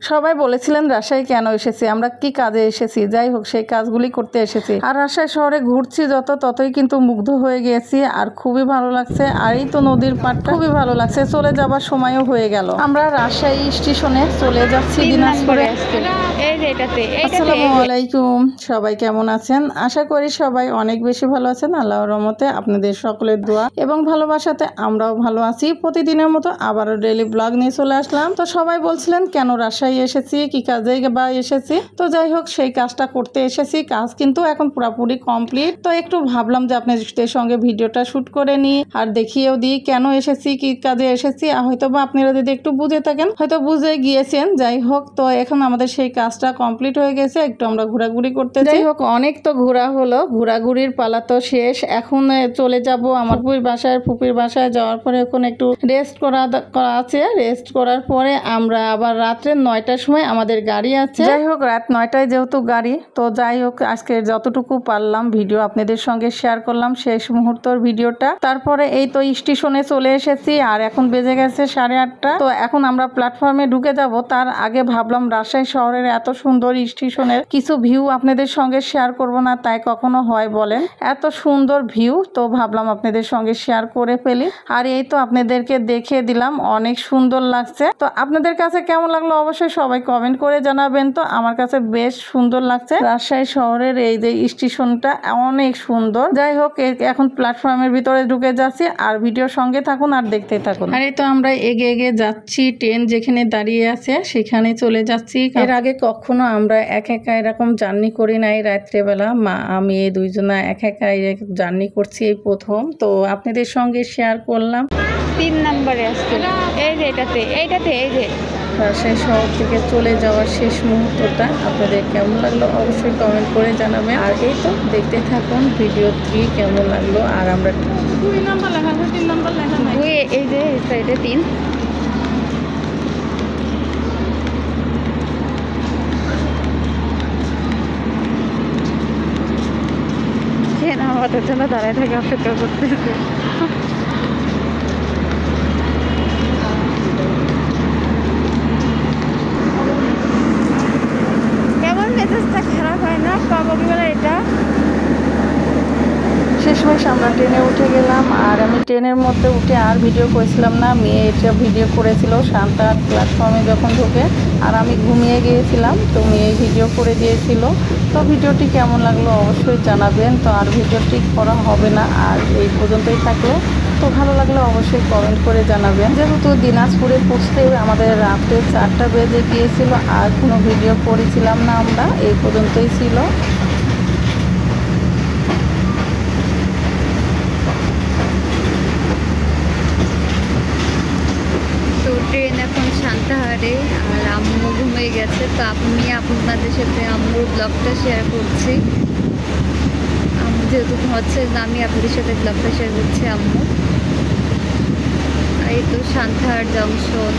সবাই বলেছিলেন রাজশাহী কেন এসেছি, আমরা কি কাজে এসেছি, যাই হোক সেই কাজগুলি করতে এসেছি। আর রাজশাহী শহরে ঘুরছি ততই কিন্তু মুগ্ধ হয়ে গিয়েছি, আর খুবই ভালো লাগছে। আর এই তো নদীর পাড়টা খুবই ভালো লাগছে। চলে যাবার সময়ও হয়ে গেল, আমরা রাজশাহী স্টেশনে চলে যাচ্ছি দিনাজপুরে। আসসালামু আলাইকুম, সবাই কেমন আছেন? আশা করি সবাই অনেক বেশি ভালো আছেন। আল্লাহর রহমতে আপনাদের সকলের দোয়া এবং ভালোবাসাতে আমরাও ভালো আছি। প্রতিদিনের মতো আবারও ডেইলি ব্লগ নিয়ে চলে আসলাম। তো সবাই বলছিলেন কেন রাজশাহী এসেছি, কি কাজে বা এসেছি। তো যাই হোক সেই কাজটা করতে এসেছি। কাজ কিন্তু এখন পুরোপুরি কমপ্লিট। তো একটু ভাবলাম যে আপনাদের সঙ্গে ভিডিওটা শুট করে নিই আর দেখিয়েও দিই কেন এসেছি, কি কাজে এসেছি। হয়তো বা আপনারা যদি একটু বুঝে থাকেন হয়তো বুঝে গিয়েছেন। যাই হোক, তো এখন আমাদের সেই কাজটা কমপ্লিট হয়ে গেছে। একটু আমরা ঘোরাঘুরি করতে, যাই হোক অনেক তো ঘোরা হলো, ঘোরাঘুরির পালা তো শেষ। এখন চলে যাব আমার ফুপির বাসায় যাওয়ার পরে এখন একটু রেস্ট করা আছে। রেস্ট করার পরে আমরা আবার রাত্রে 9টার সময় আমাদের গাড়ি আছে। যাই হোক রাত 9টায় যেহেতু গাড়ি, তো যাই হোক আজকে যতটুকু পারলাম ভিডিও আপনাদের সঙ্গে শেয়ার করলাম শেষ মুহূর্তের ভিডিওটা। তারপরে এই তো স্টেশনে চলে এসেছি আর এখন বেজে গেছে 8:30। তো এখন আমরা প্ল্যাটফর্মে ঢুকে যাব। তার আগে ভাবলাম রাজশাহী শহরের এত সুন্দর স্টেশনের কিছু ভিউ আপনাদের সঙ্গে শেয়ার করব না, তাই কখনো হয় বলেন? এত সুন্দর ভিউ, তো ভাবলাম আপনাদের সঙ্গে শেয়ার করে ফেলি। আর এই তো আপনাদেরকে দেখিয়ে দিলাম, অনেক সুন্দর লাগছে। তো আপনাদের কাছে কেমন লাগলো অবশ্যই সবাই কমেন্ট করে জানাবেন। তো আমার কাছে বেশ সুন্দর লাগছে রাজশাহী শহরের এই যে স্টেশনটা, অনেক সুন্দর। যাই হোক এখন প্ল্যাটফর্মের ভিতরে ঢুকে যাচ্ছি, আর ভিডিওর সঙ্গে থাকুন আর দেখতে থাকুন। আর এই তো আমরা এগিয়ে যাচ্ছি, ট্রেন যেখানে দাঁড়িয়ে আছে সেখানে চলে যাচ্ছি। এর আগে কখনো আমরা একা এরকম জার্নি করি নাই রাত্রেবেলা। মা আমি এই দুইজনা একা জার্নি করছি এই প্রথম। তো আপনাদের সঙ্গে শেয়ার করলাম। 3 নম্বরে আসছে এইটাতে এই যে রাজশাহী শহর থেকে চলে যাওয়ার শেষ মুহূর্তটা আপনাদের কেমন লাগলো অবশ্যই কমেন্ট করে জানাবেন। আর এই তো দেখতে থাকুন ভিডিও 3 কেমন লাগলো। আর আমরা 2 নম্বর লেখা আছে, 3 নম্বর লেখা নাই। এই যে সাইডে 3। আমাদের জন্য দাঁড়ায় থাকে অপেক্ষা করতেছে। কেমন মেজাজটা খারাপ হয় না কবে এটা? শেষমেশ আমরা ট্রেনে উঠে গেলাম। আর আমি ট্রেনের মধ্যে উঠে আর ভিডিও করেছিলাম না, মেয়ে এটা ভিডিও করেছিল শান্তা প্ল্যাটফর্মে যখন ঢুকে। আর আমি ঘুমিয়ে গিয়েছিলাম, তো মেয়ে ভিডিও করে দিয়েছিল। তো ভিডিওটি কেমন লাগলো অবশ্যই জানাবেন। তো আর ভিডিওটি করা হবে না, আর এই পর্যন্তই থাকলো। তো ভালো লাগলে অবশ্যই কমেন্ট করে জানাবেন। যেহেতু দিনাজপুরে পৌঁছতে আমাদের রাত্রে 4টা বেজে গিয়েছিল, আর কোনো ভিডিও করেছিলাম না আমরা, এই পর্যন্তই ছিল। তো ট্রেন এখন সান্তাহারে, আর আম্মু ঘুমিয়ে গেছে। তো আমি আপনাদের সাথে আম্মুর ব্লগটা শেয়ার করছি। আম্মু যেহেতু ঘুমাচ্ছে, আমি আপনাদের সাথে ব্লগটা শেয়ার করছি আম্মু। এই তো সান্তাহার জংশন।